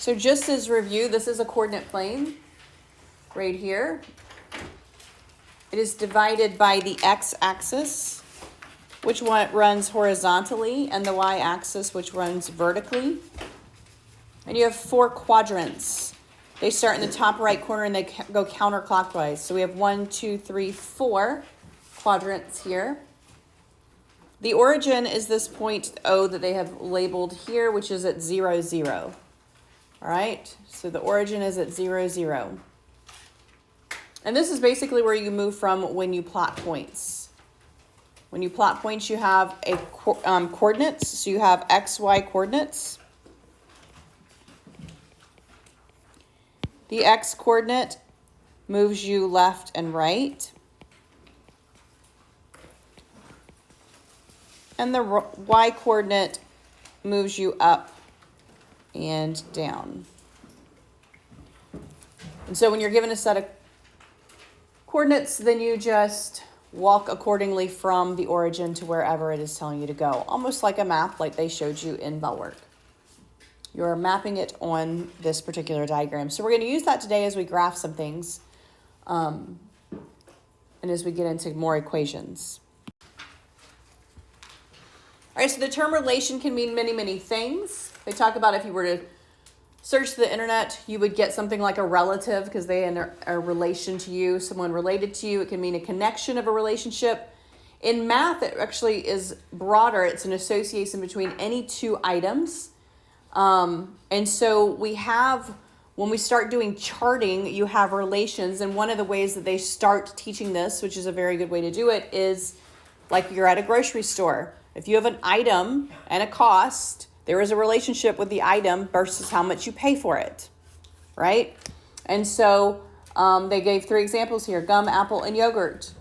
So just as review, this is a coordinate plane right here. It is divided by the x-axis, which one runs horizontally, and the y-axis, which runs vertically. And you have 4 quadrants. They start in the top right corner and they go counterclockwise. So we have 1, 2, 3, 4 quadrants here. The origin is this point O that they have labeled here, which is at 0, 0. All right, so the origin is at 0, 0. And this is basically where you move from when you plot points. When you plot points, you have a coordinates. So you have x, y coordinates. The x coordinate moves you left and right. And the y coordinate moves you up and down. And so when you're given a set of coordinates, then you just walk accordingly from the origin to wherever it is telling you to go. Almost like a map like they showed you in bell work. You're mapping it on this particular diagram. So we're going to use that today as we graph some things and as we get into more equations. All right, so the term relation can mean many, many things. They talk about if you were to search the internet, you would get something like a relative because they are a relation to you, someone related to you. It can mean a connection of a relationship. In math, it actually is broader. It's an association between any 2 items. And so we have, when we start doing charting, you have relations. And one of the ways that they start teaching this, which is a very good way to do it, is like you're at a grocery store. If you have an item and a cost, there is a relationship with the item versus how much you pay for it, right? And so they gave 3 examples here, gum, apple, and yogurt,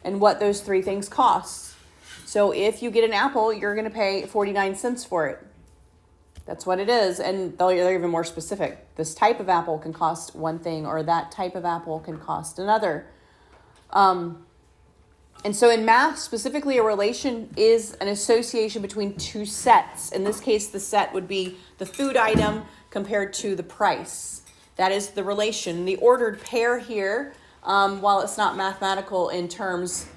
and what those 3 things cost. So if you get an apple, you're going to pay 49 cents for it. That's what it is. And they're even more specific. This type of apple can cost one thing, or that type of apple can cost another. And so in math, specifically, a relation is an association between 2 sets. In this case, the set would be the food item compared to the price. That is the relation. The ordered pair here, while it's not mathematical in terms,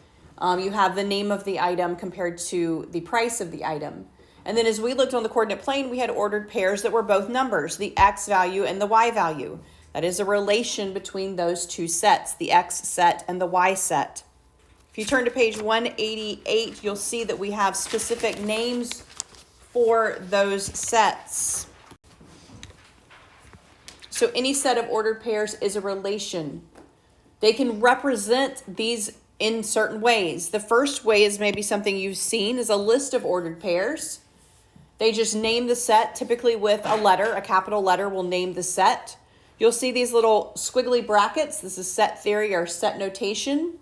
you have the name of the item compared to the price of the item. And then as we looked on the coordinate plane, we had ordered pairs that were both numbers, the x value and the y value. That is a relation between those 2 sets, the x set and the y set. If you turn to page 188, you'll see that we have specific names for those sets. So any set of ordered pairs is a relation. They can represent these in certain ways. The first way is maybe something you've seen is a list of ordered pairs. They just name the set, typically with a letter, a capital letter will name the set. You'll see these little squiggly brackets. This is set theory or set notation.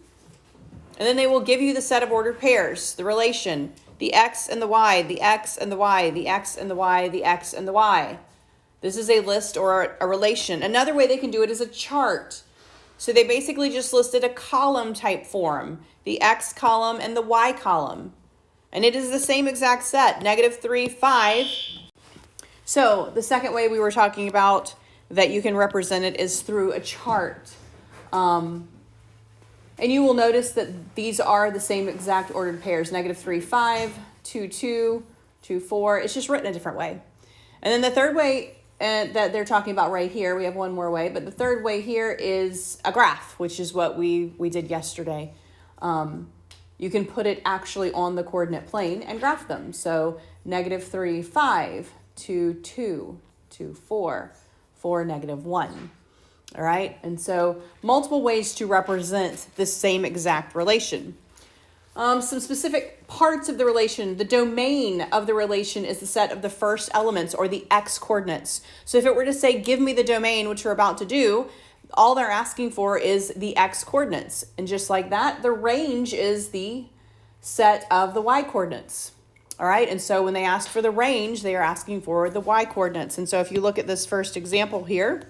And then they will give you the set of ordered pairs, the relation, the x and the y, the x and the y, the x and the y, the x and the y. This is a list or a relation. Another way they can do it is a chart. So they basically just listed a column type form, the x column and the y column. And it is the same exact set, -3, 5. So the second way we were talking about that you can represent it is through a chart. And you will notice that these are the same exact ordered pairs, -3, 5, 2, 2, 2, 4. It's just written a different way. And then the third way that they're talking about right here, we have one more way, but the third way here is a graph, which is what we did yesterday. You can put it actually on the coordinate plane and graph them. So -3, 5, 2, 2, 2, 4, 4, -1. All right, and so multiple ways to represent the same exact relation. Some specific parts of the relation. The domain of the relation is the set of the first elements or the x coordinates. So if it were to say, give me the domain, which we're about to do, all they're asking for is the x coordinates. And just like that, the range is the set of the y coordinates. All right, and so when they ask for the range, they are asking for the y coordinates. And so if you look at this first example here,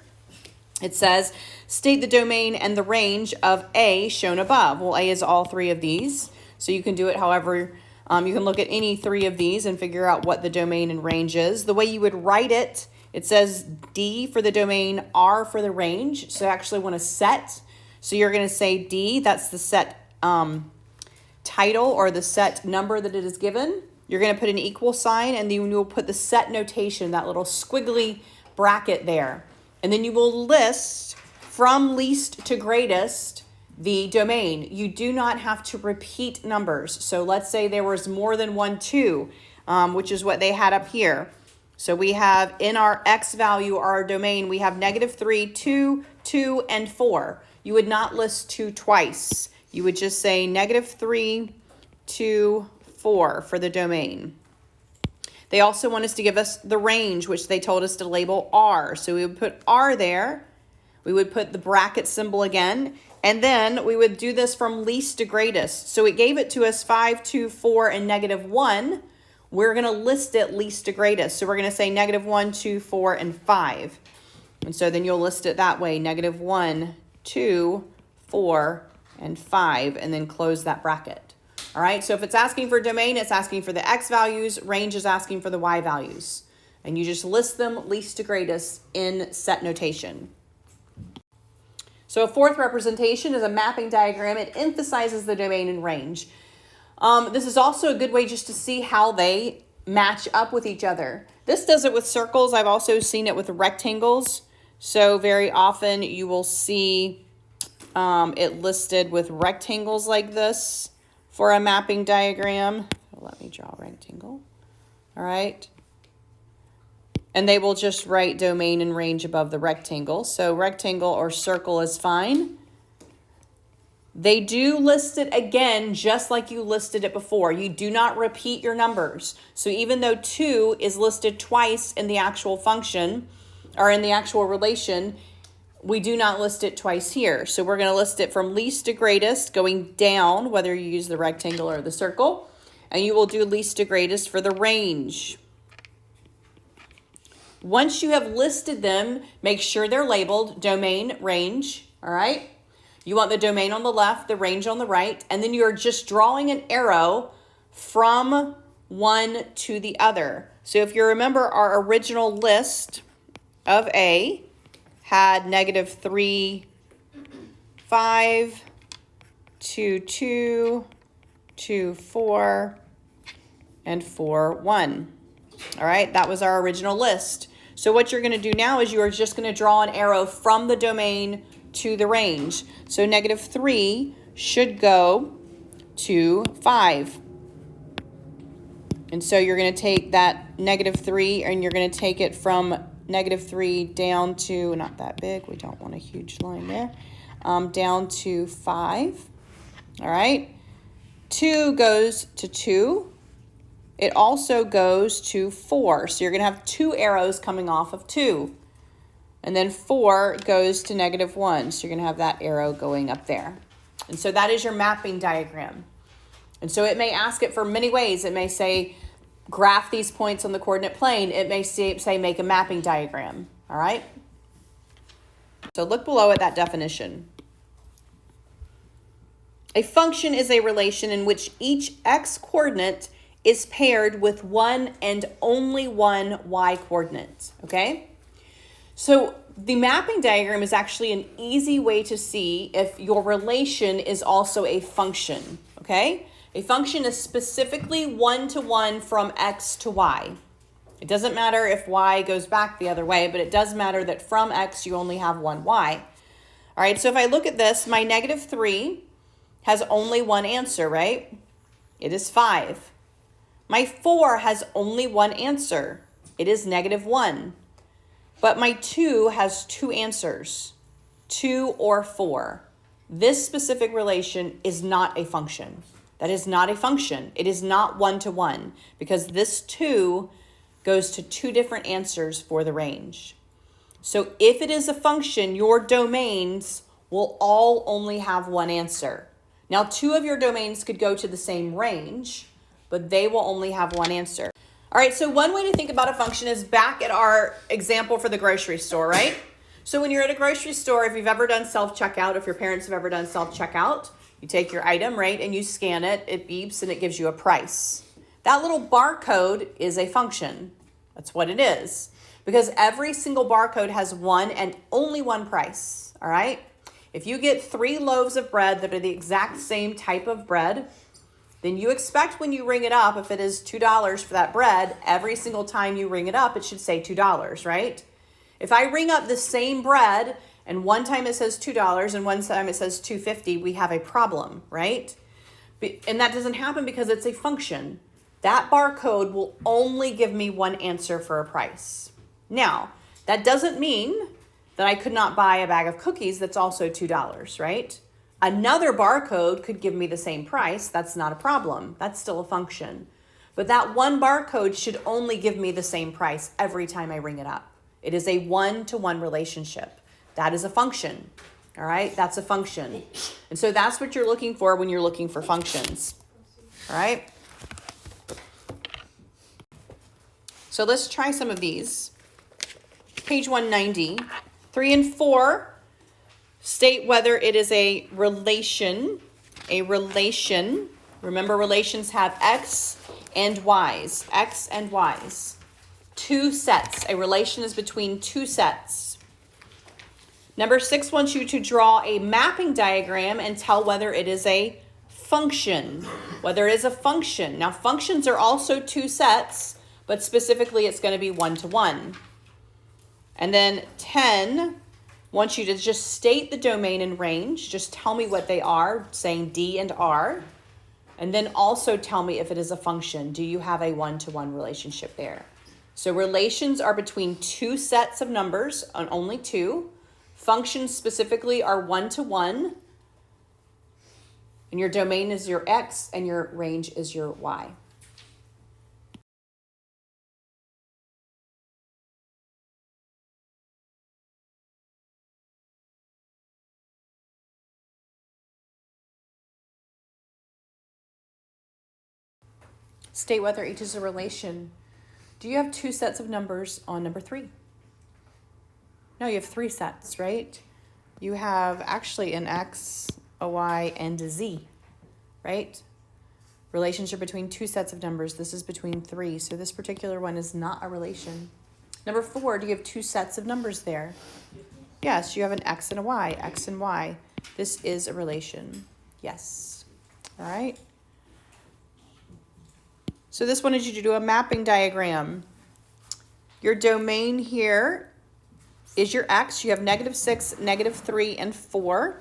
it says, state the domain and the range of A shown above. Well, A is all 3 of these. So you can do it however, you can look at any 3 of these and figure out what the domain and range is. The way you would write it It says D for the domain, R for the range. So I actually want a set. So you're going to say D, that's the set title or the set number that it is given. You're going to put an equal sign, and then you'll put the set notation, that little squiggly bracket there. And then you will list from least to greatest the domain. You do not have to repeat numbers. So let's say there was more than 1, 2, which is what they had up here. So we have in our X value, our domain, we have -3, 2, 2, and 4. You would not list 2 twice. You would just say -3, 2, 4 for the domain. They also want us to give us the range, which they told us to label R. So we would put R there. We would put the bracket symbol again. And then we would do this from least to greatest. So it gave it to us 5, 2, 4, and -1. We're going to list it least to greatest. So we're going to say -1, 2, 4, and 5. And so then you'll list it that way, -1, 2, 4, and 5, and then close that bracket. All right, so if it's asking for domain, it's asking for the X values, range is asking for the Y values. And you just list them least to greatest in set notation. So a fourth representation is a mapping diagram. It emphasizes the domain and range. This is also a good way just to see how they match up with each other. This does it with circles. I've also seen it with rectangles. So very often you will see it listed with rectangles like this for a mapping diagram. Let me draw a rectangle. All right. And they will just write domain and range above the rectangle. So rectangle or circle is fine. They do list it again, just like you listed it before. You do not repeat your numbers. So even though 2 is listed twice in the actual function or in the actual relation, we do not list it twice here. So we're going to list it from least to greatest, going down, whether you use the rectangle or the circle. And you will do least to greatest for the range. Once you have listed them, make sure they're labeled domain, range, all right? You want the domain on the left, the range on the right, and then you're just drawing an arrow from one to the other. So if you remember, our original list of A had -3, 5, 2, 2, 2, 4, and 4, 1. All right, that was our original list. So what you're going to do now is you are just going to draw an arrow from the domain to the range. So -3 should go to 5. And so you're going to take that -3 and you're going to take it from -3 down to, not that big, we don't want a huge line there, down to 5. All right, 2 goes to 2. It also goes to 4. So you're going to have 2 arrows coming off of 2. And then 4 goes to -1. So you're going to have that arrow going up there. And so that is your mapping diagram. And so it may ask it for many ways. It may say, graph these points on the coordinate plane. It may say make a mapping diagram. All right? So look below at that definition. A function is a relation in which each x coordinate is paired with one and only one y coordinate, okay? So the mapping diagram is actually an easy way to see if your relation is also a function, okay? A function is specifically one-to-one from x to y. It doesn't matter if y goes back the other way, but it does matter that from x you only have one y. All right, so if I look at this, my -3 has only one answer, right? It is 5. My 4 has only one answer. It is -1. But my 2 has 2 answers, 2 or 4. This specific relation is not a function. That is not a function. It is not one-to-one because this 2 goes to 2 different answers for the range. So if it is a function, your domains will all only have one answer. Now, 2 of your domains could go to the same range, but they will only have one answer. All right, so one way to think about a function is back at our example for the grocery store, right? So when you're at a grocery store, if you've ever done self-checkout, if your parents have ever done self-checkout, you take your item, right, and you scan it, it beeps, and it gives you a price. That little barcode is a function. That's what it is. because every single barcode has one and only one price, all right? If you get 3 loaves of bread that are the exact same type of bread, then you expect when you ring it up, if it is $2 for that bread, every single time you ring it up, it should say $2, right? If I ring up the same bread and one time it says $2 and one time it says $2.50, we have a problem, right? And that doesn't happen because it's a function. That barcode will only give me one answer for a price. Now, that doesn't mean that I could not buy a bag of cookies that's also $2, right? Another barcode could give me the same price. That's not a problem. That's still a function. But that one barcode should only give me the same price every time I ring it up. It is a one-to-one relationship. That is a function. All right? That's a function. And so that's what you're looking for when you're looking for functions. All right? So let's try some of these. Page 190. 3 and 4 state whether it is a relation. A relation. Remember, relations have x and y's. X and y's. 2 sets. A relation is between 2 sets. Number 6 wants you to draw a mapping diagram and tell whether it is a function. Whether it is a function. Now, functions are also 2 sets, but specifically it's going to be 1-to-1. And then 10 wants you to just state the domain and range. Just tell me what they are, saying D and R. And then also tell me if it is a function. Do you have a 1-to-1 relationship there? So relations are between 2 sets of numbers, and only 2. Functions specifically are 1-to-1. And your domain is your X and your range is your Y. State whether each is a relation. Do you have 2 sets of numbers on number 3? No, you have 3 sets, right? You have actually an X, a Y, and a Z, right? Relationship between 2 sets of numbers. This is between 3, so this particular one is not a relation. Number 4, do you have 2 sets of numbers there? Yes, you have an X and a Y, X and Y. This is a relation. Yes. All right. So this wanted you to do a mapping diagram. Your domain here is your X. You have -6, -3, and 4.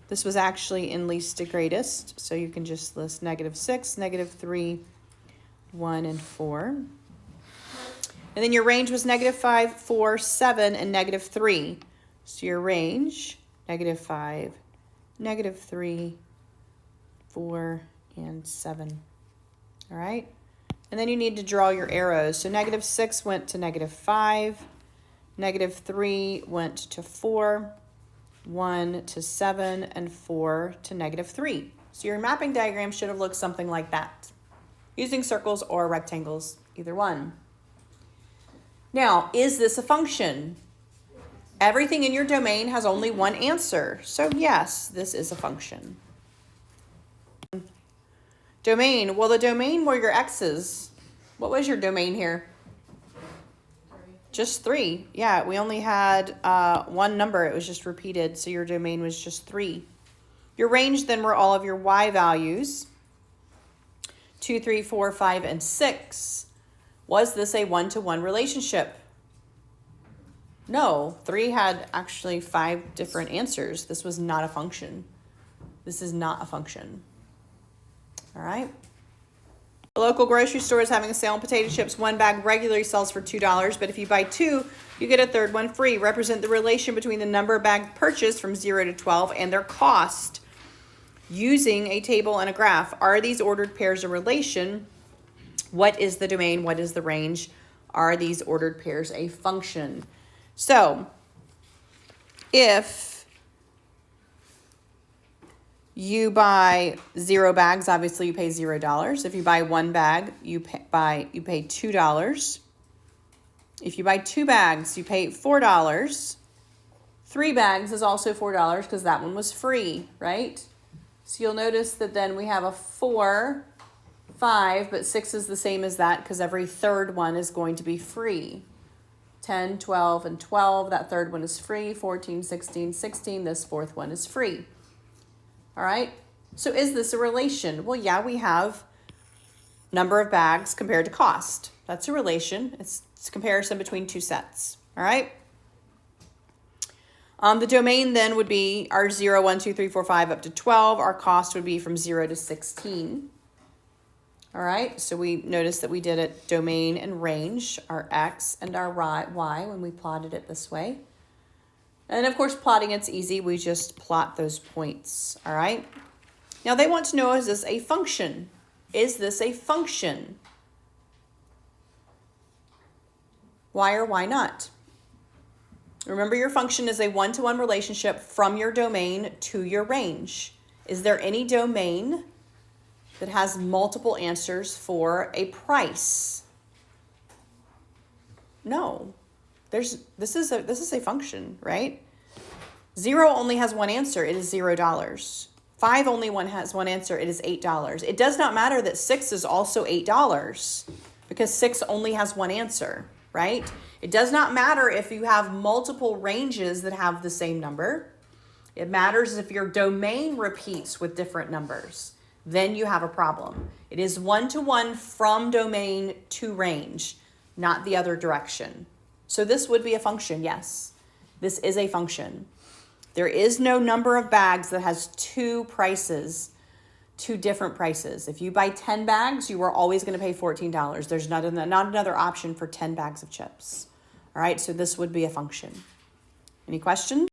This was actually in least to greatest, so you can just list -6, -3, 1, and 4. And then your range was -5, 4, 7, and -3. So your range, -5, -3, 4, and 7. All right? And then you need to draw your arrows. So -6 went to -5, -3 went to 4, 1 to 7, and 4 to -3. So your mapping diagram should have looked something like that, using circles or rectangles, either one. Now, is this a function? Everything in your domain has only one answer. So yes, this is a function. Domain. Well, the domain were your X's. What was your domain here? 3. Just 3. Yeah, we only had one number. It was just repeated. So your domain was just 3. Your range then were all of your Y values. 2, 3, 4, 5, and 6. Was this a 1-to-1 relationship? No. 3 had actually 5 different answers. This was not a function. This is not a function. All right. A local grocery store is having a sale on potato chips. 1 bag regularly sells for $2, but if you buy 2, you get a third one free. Represent the relation between the number of bags purchased from 0 to 12 and their cost using a table and a graph. Are these ordered pairs a relation? What is the domain? What is the range? Are these ordered pairs a function? So, if you buy 0 bags, obviously you pay $0. If you buy 1 bag, you pay $2. If you buy 2 bags, you pay $4. 3 bags is also $4 because that one was free, right? So you'll notice that then we have a 4, 5, but 6 is the same as that because every third one is going to be free. 10, 12, and 12. That third one is free. 14, 16, 16. This fourth one is free. All right. So is this a relation? Well, yeah, we have number of bags compared to cost. That's a relation. It's a comparison between two sets. All right. The domain then would be our 0, 1, 2, 3, 4, 5 up to 12. Our cost would be from 0 to 16. All right, so we noticed that we did it domain and range, our x and our y when we plotted it this way. And of course, plotting it's easy. We just plot those points. All right. Now they want to know, is this a function? Is this a function? Why or why not? Remember, your function is a one-to-one relationship from your domain to your range. Is there any domain that has multiple answers for a price? No. This is a function, right? 0 only has one answer. It is $0. 5 only has one answer. It is $8. It does not matter that 6 is also $8 because 6 only has one answer, right? It does not matter if you have multiple ranges that have the same number. It matters if your domain repeats with different numbers. Then you have a problem. It is one-to-one from domain to range, not the other direction. So this would be a function, yes. This is a function. There is no number of bags that has two different prices. If you buy 10 bags, you are always going to pay $14. There's not another option for 10 bags of chips. All right, so this would be a function. Any questions?